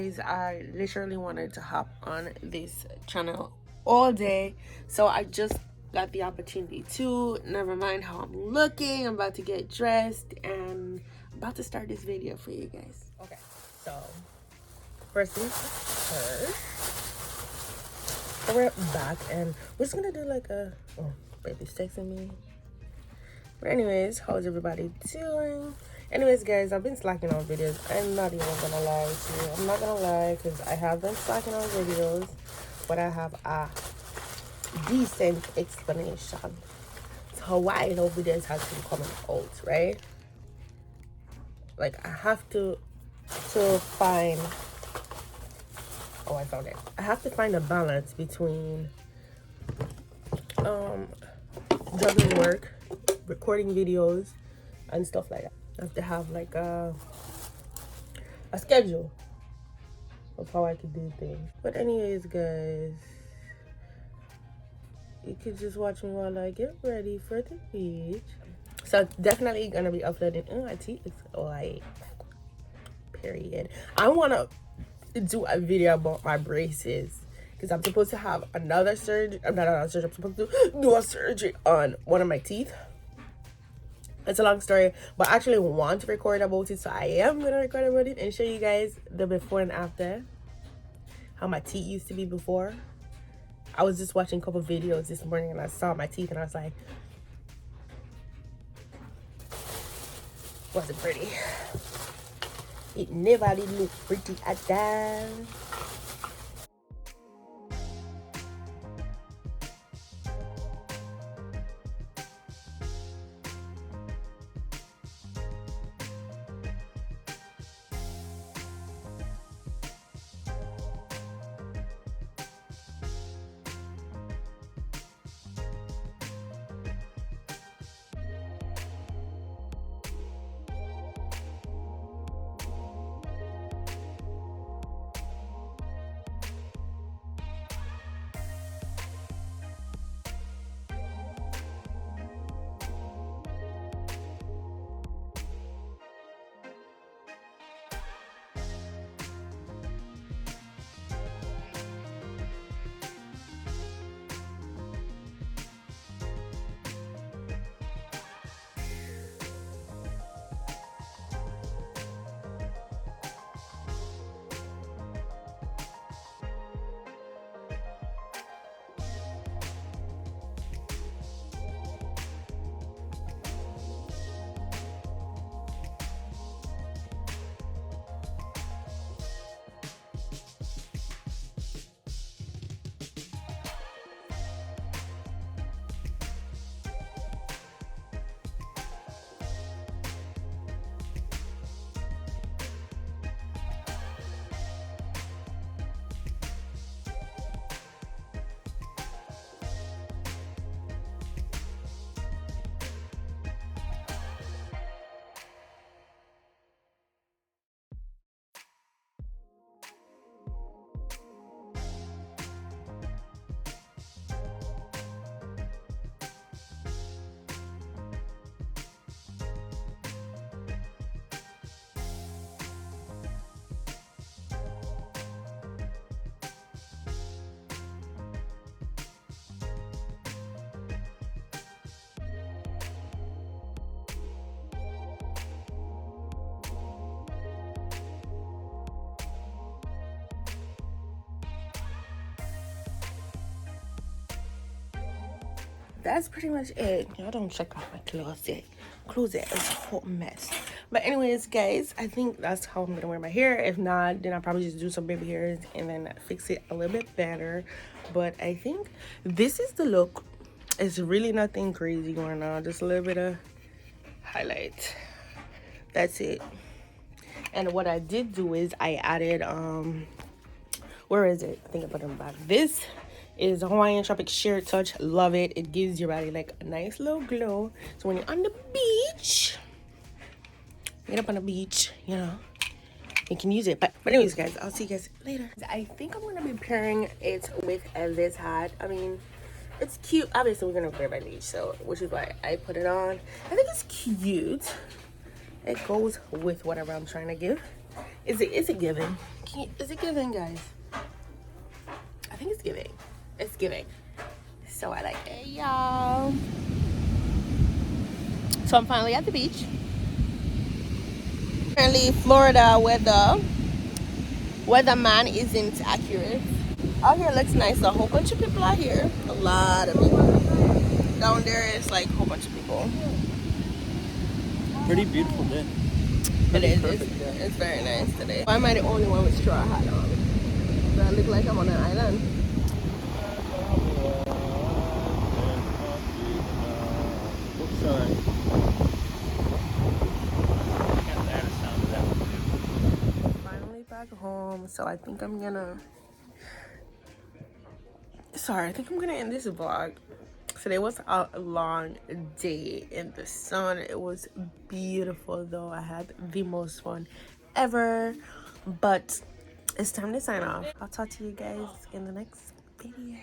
guys, I literally wanted to hop on this channel all day, so I just got the opportunity to. Never mind how I'm looking. I'm about to get dressed and I'm about to start this video for you guys. Okay, so first things first, so we're back and we're just gonna do like a, oh, baby's texting me. But anyways, how's everybody doing? Anyways, guys, I've been slacking on videos. I'm not even gonna lie to you. I'm not gonna lie, because I have been slacking on videos, but I have a decent explanation to why no videos has been coming out, right? Like, I have to find, oh, I found it. I have to find a balance between juggling work, recording videos, and stuff like that. I have to have like a schedule of how I could do things. But anyways, guys, you could just watch me while I get ready for the beach. So definitely gonna be uploading. Oh, my teeth looks like, period. I wanna do a video about my braces because I'm supposed to have another surgery. I'm not another surgery. I'm supposed to do a surgery on one of my teeth. It's a long story, but I actually want to record about it, so I am gonna record about it and show you guys the before and after, how my teeth used to be before. I was just watching a couple videos this morning and I saw my teeth and I was like, wasn't pretty. It never did look pretty at all. That's pretty much it. Y'all don't check out my closet. Closet is a hot mess. But anyways, guys, I think that's how I'm gonna wear my hair. If not, then I'll probably just do some baby hairs and then fix it a little bit better. But I think this is the look. It's really nothing crazy going on. Just a little bit of highlight. That's it. And what I did do is I added where is it? I think I put them back. This is a Hawaiian Tropic Sheer Touch. Love it. It gives your body like a nice little glow. So when you're on the beach, get up on the beach, you know, you can use it. But anyways, guys, I'll see you guys later. I think I'm gonna be pairing it with this hat. I mean, it's cute. Obviously, we're gonna wear by beach, so which is why I put it on. I think it's cute. It goes with whatever I'm trying to give. Is it giving? Is it giving, guys? I think it's giving. It's giving. So I like it, y'all. So I'm finally at the beach. Apparently, Florida weatherman isn't accurate. Out here looks nice. A whole bunch of people out here. A lot of people. Down there is like a whole bunch of people. Pretty beautiful day. It is. It's very nice today. Why am I the only one with straw hat on? Do I look like I'm on an island? Finally back home, so I think I'm gonna end this vlog. Today was a long day in the sun. It was beautiful though. I had the most fun ever, but it's time to sign off. I'll talk to you guys in the next video.